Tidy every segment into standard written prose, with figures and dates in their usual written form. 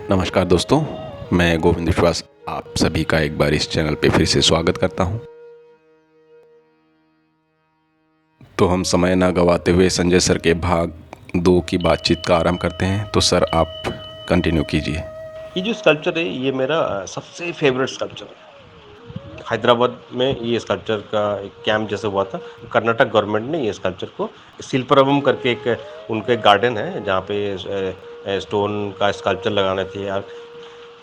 नमस्कार दोस्तों, मैं गोविंद विश्वास आप सभी का एक बार इस चैनल पे फिर से स्वागत करता हूं। तो हम समय ना गवाते हुए संजय सर के भाग 2 की बातचीत का आरंभ करते हैं। तो सर आप कंटिन्यू कीजिए। ये जो स्कल्पचर है ये मेरा सबसे फेवरेट स्कल्पचर है। हैदराबाद में ये स्कल्पचर का एक कैंप जैसे हुआ था। कर्नाटक गवर्नमेंट ने ये स्कल्पचर को शिल्परवम करके एक उनका एक गार्डन है जहाँ पे स्टोन का स्कल्पचर लगाने थे यार।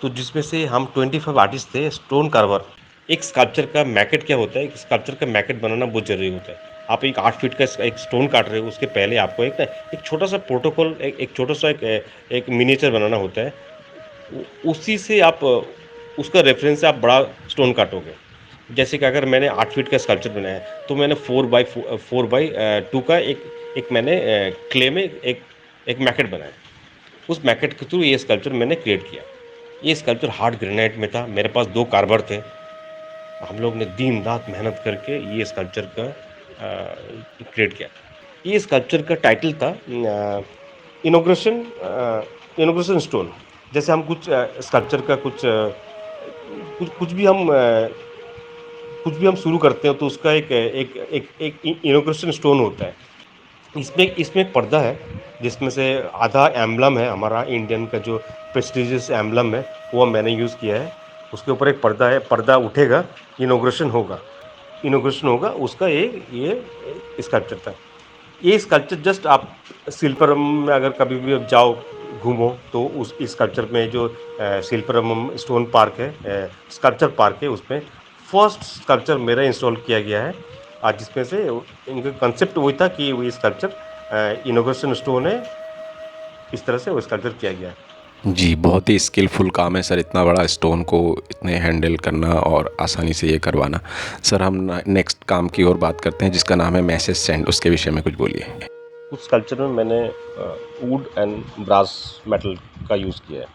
तो जिसमें से हम 25 आर्टिस्ट थे स्टोन कार्वर। एक स्कल्पचर का मैकेट क्या होता है, एक स्कल्पचर का मैकेट बनाना बहुत जरूरी होता है। आप एक 8 फीट का एक स्टोन काट रहे हो, उसके पहले आपको एक छोटा सा प्रोटोकॉल, एक छोटा सा एक मिनिएचर बनाना होता है। उसी से आप उसका रेफरेंस से आप बड़ा स्टोन काटोगे। जैसे कि अगर मैंने 8 फीट का स्कल्पचर बनाया है तो मैंने 4x2 का एक मैंने क्ले में एक मैकेट बनाया। उस मैकेट के थ्रू ये स्कल्पचर मैंने क्रिएट किया। ये स्कल्पचर हार्ड ग्रेनाइट में था। मेरे पास 2 कार्बर थे। हम लोग ने दिन रात मेहनत करके ये स्कल्पचर का क्रिएट किया। ये स्कल्पचर का टाइटल था इनॉग्रेशन इनॉग्रेशन स्टोन। जैसे हम कुछ स्कल्पचर का कुछ भी हम शुरू करते हैं तो उसका एक एक एक एक इनॉग्रेशन स्टोन होता है। इसमें इसमें एक पर्दा है जिसमें से आधा एम्बलम है, हमारा इंडियन का जो प्रेस्टिजियस एम्बलम है वो मैंने यूज़ किया है। उसके ऊपर एक पर्दा है, पर्दा उठेगा, इनॉग्रेशन होगा उसका ये स्कल्पचर था। ये स्कल्पचर जस्ट आप शिल्परम में अगर कभी भी आप जाओ घूमो तो उस स्कल्पचर में जो शिल्परम स्टोन पार्क है, स्कल्पचर पार्क है, उसमें फर्स्ट स्कल्पचर मेरा इंस्टॉल किया गया है। आज जिसमें से इनका कंसेप्ट वही था कि वो स्कल्पचर इनॉग्रेशन स्टोन है, इस तरह से वो स्कल्पचर किया गया है। जी, बहुत ही स्किलफुल काम है सर, इतना बड़ा स्टोन को इतने हैंडल करना और आसानी से ये करवाना। सर हम नेक्स्ट काम की ओर बात करते हैं जिसका नाम है मैसेज सेंड। उसके विषय में कुछ बोलिए। उस स्कल्पचर में मैंने वुड एंड ब्रास मेटल का यूज़ किया है,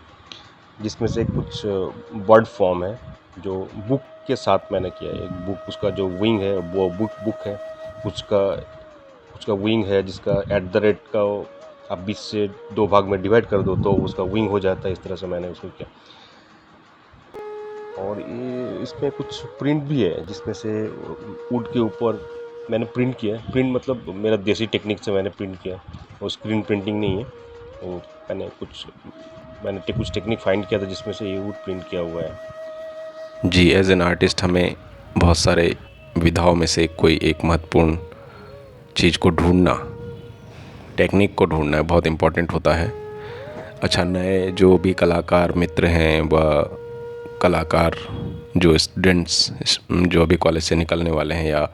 जिसमें से कुछ बर्ड फॉर्म है जो बुक के साथ मैंने किया है। एक बुक, उसका जो विंग है वो बुक है। उसका उसका विंग है जिसका एट द रेट का आप 20 से 2 भाग में डिवाइड कर दो तो उसका विंग हो जाता है। इस तरह से मैंने उसको किया। और ये इसमें कुछ प्रिंट भी है जिसमें से वुड के ऊपर मैंने प्रिंट किया। प्रिंट मतलब मेरा देसी टेक्निक से मैंने प्रिंट किया, वो स्क्रीन प्रिंटिंग नहीं है। वो मैंने कुछ टेक्निक फाइंड किया था जिसमें से ये वुड प्रिंट किया हुआ है। जी, एज एन आर्टिस्ट हमें बहुत सारे विधाओं में से कोई एक महत्वपूर्ण चीज़ को ढूंढना, टेक्निक को ढूंढना बहुत इम्पोर्टेंट होता है। अच्छा, नए जो भी कलाकार मित्र हैं व कलाकार जो स्टूडेंट्स जो अभी कॉलेज से निकलने वाले हैं या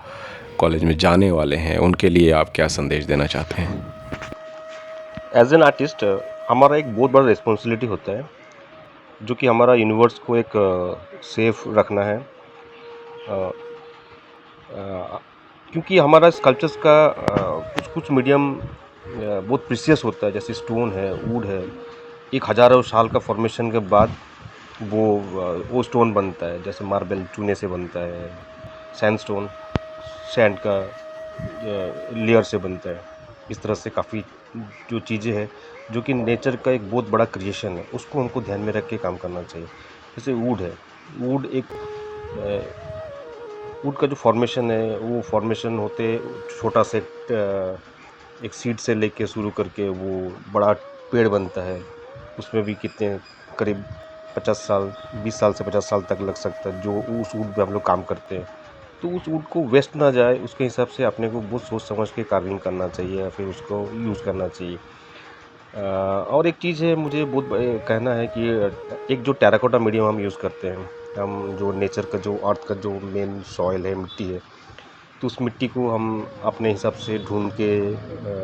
कॉलेज में जाने वाले हैं, उनके लिए आप क्या संदेश देना चाहते हैं? एज एन आर्टिस्ट हमारा एक बहुत बड़ा रिस्पॉन्सिबिलिटी होता है जो कि हमारा यूनिवर्स को एक सेफ रखना है। क्योंकि हमारा स्कल्पचर्स का कुछ कुछ मीडियम बहुत प्रीशियस होता है, जैसे स्टोन है, वुड है। एक हज़ारों साल का फॉर्मेशन के बाद वो स्टोन बनता है। जैसे मार्बल चूने से बनता है, सैंडस्टोन सैंड का लेयर से बनता है। इस तरह से काफ़ी जो चीज़ें हैं जो कि नेचर का एक बहुत बड़ा क्रिएशन है, उसको हमको ध्यान में रख के काम करना चाहिए। जैसे वुड है, वुड वुड का जो फॉर्मेशन है वो फॉर्मेशन होते छोटा से एक सीड से लेके शुरू करके वो बड़ा पेड़ बनता है। उसमें भी कितने करीब 50 साल 20 साल से 50 साल तक लग सकता है जो उस वुड पे हम लोग काम करते हैं। तो उस वुड को वेस्ट ना जाए उसके हिसाब से अपने को बहुत सोच समझ के कार्विंग करना चाहिए या फिर उसको यूज़ करना चाहिए। और एक चीज़ है मुझे बहुत कहना है कि एक जो टेराकोटा मीडियम हम यूज़ करते हैं, हम जो नेचर का जो अर्थ का जो मेन सॉइल है, मिट्टी है, तो उस मिट्टी को हम अपने हिसाब से ढूंढ के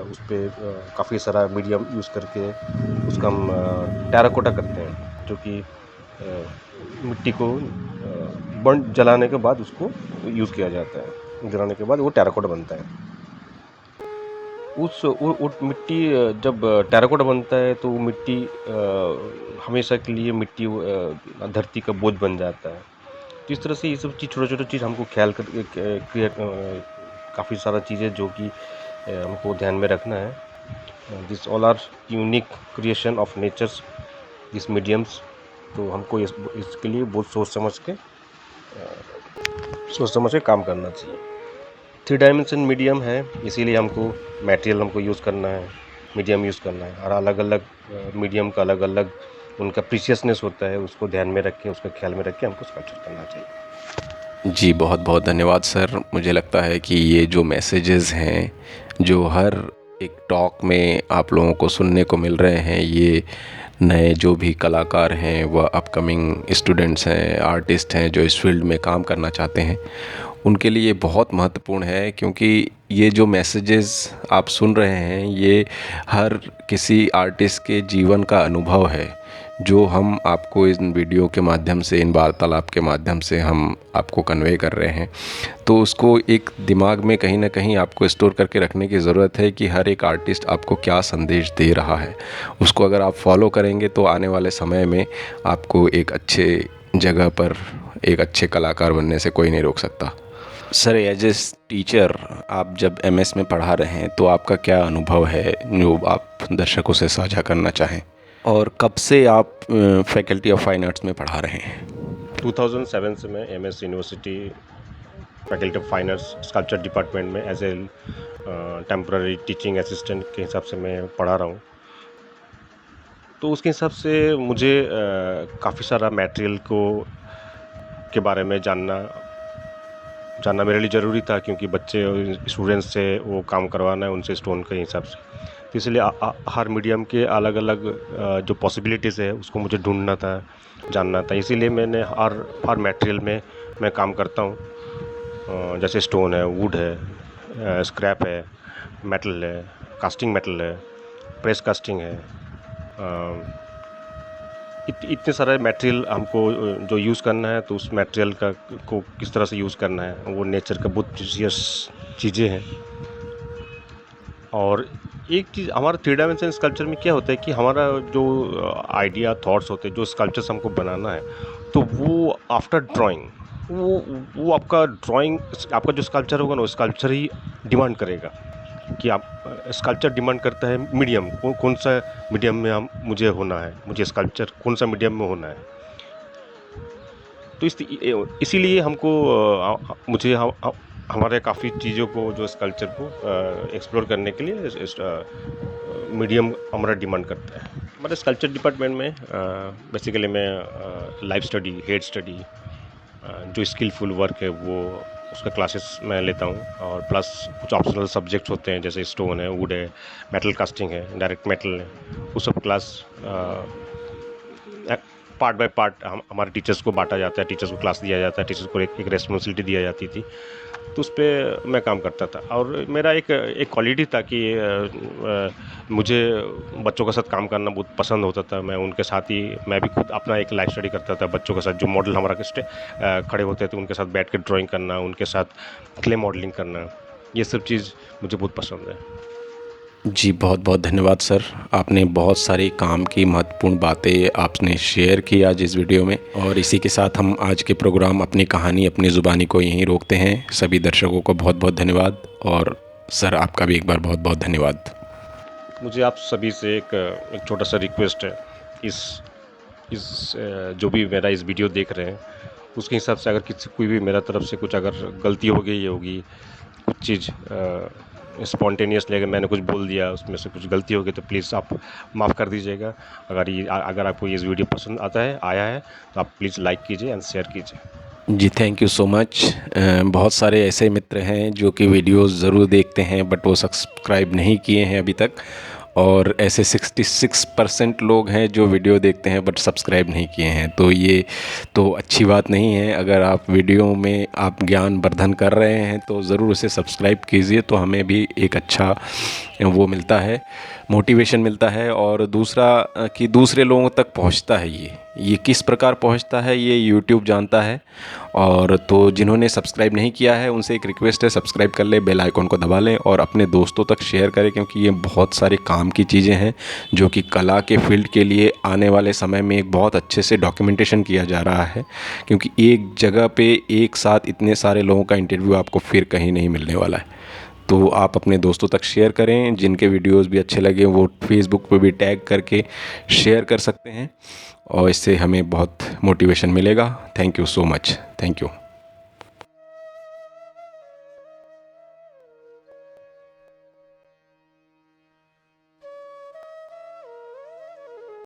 उस पर काफ़ी सारा मीडियम यूज़ करके उसका हम टेराकोटा करते हैं, जो कि मिट्टी को बर्न जलाने के बाद उसको यूज़ किया जाता है। जलाने के बाद वो टेराकोटा बनता है। वो मिट्टी जब टेराकोटा बनता है तो वो मिट्टी हमेशा के लिए मिट्टी धरती का बोझ बन जाता है। तो इस तरह से ये सब चीज़ छोटे-छोटे चीज़ हमको ख्याल कर काफ़ी सारा चीज़ें जो कि हमको ध्यान में रखना है। This all are unique creation of natures इस मीडियम्स, तो हमको इसके लिए बहुत सोच समझ के काम करना चाहिए। 3 डायमेंशन मीडियम है, इसीलिए हमको मटेरियल हमको यूज़ करना है, मीडियम यूज़ करना है, और अलग-अलग मीडियम का अलग-अलग उनका प्रीशियसनेस होता है, उसको ध्यान में रख के, उसका ख्याल में रख के हमको स्कल्पचर करना चाहिए। जी, बहुत बहुत धन्यवाद सर। मुझे लगता है कि ये जो मैसेजेस हैं, जो हर एक टॉक में आप लोगों को सुनने को मिल रहे हैं, ये नए जो भी कलाकार हैं, वह अपकमिंग स्टूडेंट्स हैं, आर्टिस्ट हैं, जो इस फील्ड में काम करना चाहते हैं, उनके लिए बहुत महत्वपूर्ण है। क्योंकि ये जो मैसेजेस आप सुन रहे हैं, ये हर किसी आर्टिस्ट के जीवन का अनुभव है, जो हम आपको इन वीडियो के माध्यम से, इन वार्तालाप के माध्यम से हम आपको कन्वे कर रहे हैं। तो उसको एक दिमाग में कहीं ना कहीं आपको स्टोर करके रखने की ज़रूरत है कि हर एक आर्टिस्ट आपको क्या संदेश दे रहा है। उसको अगर आप फॉलो करेंगे तो आने वाले समय में आपको एक अच्छे जगह पर एक अच्छे कलाकार बनने से कोई नहीं रोक सकता। सर, एज ए टीचर आप जब एमएस में पढ़ा रहे हैं, तो आपका क्या अनुभव है जो आप दर्शकों से साझा करना चाहें? और कब से आप फैकल्टी ऑफ फाइन आर्ट्स में पढ़ा रहे हैं? 2007 से मैं MS university faculty of fine arts sculpture department में as a temporary teaching assistant के हिसाब से मैं पढ़ा रहा हूँ। तो उसके हिसाब से मुझे काफ़ी सारा मटेरियल के बारे में जानना मेरे लिए ज़रूरी था, क्योंकि बच्चे स्टूडेंट्स से वो काम करवाना है उनसे स्टोन के हिसाब से। तो इसलिए हर मीडियम के अलग अलग जो पॉसिबिलिटीज़ है उसको मुझे ढूंढना था, जानना था। इसीलिए मैंने हर मटेरियल में मैं काम करता हूँ। जैसे स्टोन है, वुड है, स्क्रैप है, मेटल है, कास्टिंग मेटल है, प्रेस कास्टिंग है। इतने सारे मटेरियल हमको जो यूज़ करना है, तो उस मटेरियल को किस तरह से यूज़ करना है, वो नेचर का बहुत प्रीशियस चीज़ें हैं। और एक चीज़ हमारा 3 डायमेंशन स्कल्पचर में क्या होता है कि हमारा जो आइडिया थॉट्स होते हैं, जो स्कल्पचर्स हमको बनाना है, तो वो आफ्टर ड्राइंग वो आपका जो स्कल्पचर होगा ना, वो स्कल्पचर ही डिमांड करेगा कि आप स्कल्पचर डिमांड करता है मीडियम कौन सा मीडियम में मुझे होना है, मुझे स्कल्पचर कौन सा मीडियम में होना है। तो इसीलिए हमको मुझे हमारे काफ़ी चीज़ों को, जो स्कल्पचर को एक्सप्लोर करने के लिए मीडियम हमारा डिमांड करता है। हमारे स्कल्पचर डिपार्टमेंट में बेसिकली मैं लाइफ स्टडी, हेड स्टडी, जो स्किलफुल वर्क है वो उसका क्लासेस मैं लेता हूँ, और प्लस कुछ ऑप्शनल सब्जेक्ट्स होते हैं, जैसे स्टोन है, वुड है, मेटल कास्टिंग है, डायरेक्ट मेटल है, वो सब क्लास पार्ट बाय पार्ट हमारे टीचर्स को बांटा जाता है, टीचर्स को क्लास दिया जाता है, टीचर्स को एक रेस्पॉन्सिबिलिटी दिया जाती थी, तो उस पर मैं काम करता था। और मेरा एक क्वालिटी था कि मुझे बच्चों के साथ काम करना बहुत पसंद होता था। मैं उनके साथ ही, मैं भी खुद अपना एक लाइफ स्टडी करता था बच्चों के साथ, जो मॉडल हमारा खड़े होते थे उनके साथ बैठ के ड्राइंग करना, उनके साथ क्ले मॉडलिंग करना, ये सब चीज़ मुझे बहुत पसंद है। जी, बहुत बहुत धन्यवाद सर। आपने बहुत सारी काम की महत्वपूर्ण बातें आपने शेयर की आज इस वीडियो में, और इसी के साथ हम आज के प्रोग्राम अपनी कहानी अपनी ज़ुबानी को यहीं रोकते हैं। सभी दर्शकों को बहुत बहुत धन्यवाद, और सर आपका भी एक बार बहुत बहुत धन्यवाद। मुझे आप सभी से एक छोटा सा रिक्वेस्ट है, इस जो भी मेरा इस वीडियो देख रहे हैं, उसके हिसाब से अगर कोई भी मेरा तरफ से कुछ अगर गलती हो गई होगी, कुछ चीज़ स्पॉन्टेनियसली अगर मैंने कुछ बोल दिया, उसमें से कुछ गलती हो गई, तो प्लीज़ आप माफ़ कर दीजिएगा। अगर आपको ये वीडियो पसंद आया है तो आप प्लीज़ लाइक कीजिए एंड शेयर कीजिए। जी, थैंक यू सो मच। बहुत सारे ऐसे मित्र हैं जो कि वीडियोस ज़रूर देखते हैं, बट वो सब्सक्राइब नहीं किए हैं अभी तक, और ऐसे 66% लोग हैं जो वीडियो देखते हैं बट सब्सक्राइब नहीं किए हैं। तो ये तो अच्छी बात नहीं है। अगर आप वीडियो में आप ज्ञान वर्धन कर रहे हैं तो ज़रूर उसे सब्सक्राइब कीजिए, तो हमें भी एक अच्छा वो मिलता है, मोटिवेशन मिलता है। और दूसरा कि दूसरे लोगों तक पहुंचता है, ये किस प्रकार पहुंचता है ये यूट्यूब जानता है। और तो जिन्होंने सब्सक्राइब नहीं किया है उनसे एक रिक्वेस्ट है, सब्सक्राइब कर ले, बेल आइकन को दबा लें और अपने दोस्तों तक शेयर करें, क्योंकि ये बहुत सारे काम की चीज़ें हैं जो कि कला के फील्ड के लिए आने वाले समय में एक बहुत अच्छे से डॉक्यूमेंटेशन किया जा रहा है। क्योंकि एक जगह पे एक साथ इतने सारे लोगों का इंटरव्यू आपको फिर कहीं नहीं मिलने वाला है। तो आप अपने दोस्तों तक शेयर करें, जिनके वीडियोस भी अच्छे लगे वो फेसबुक पे भी टैग करके शेयर कर सकते हैं और इससे हमें बहुत मोटिवेशन मिलेगा। Thank you so much. Thank you.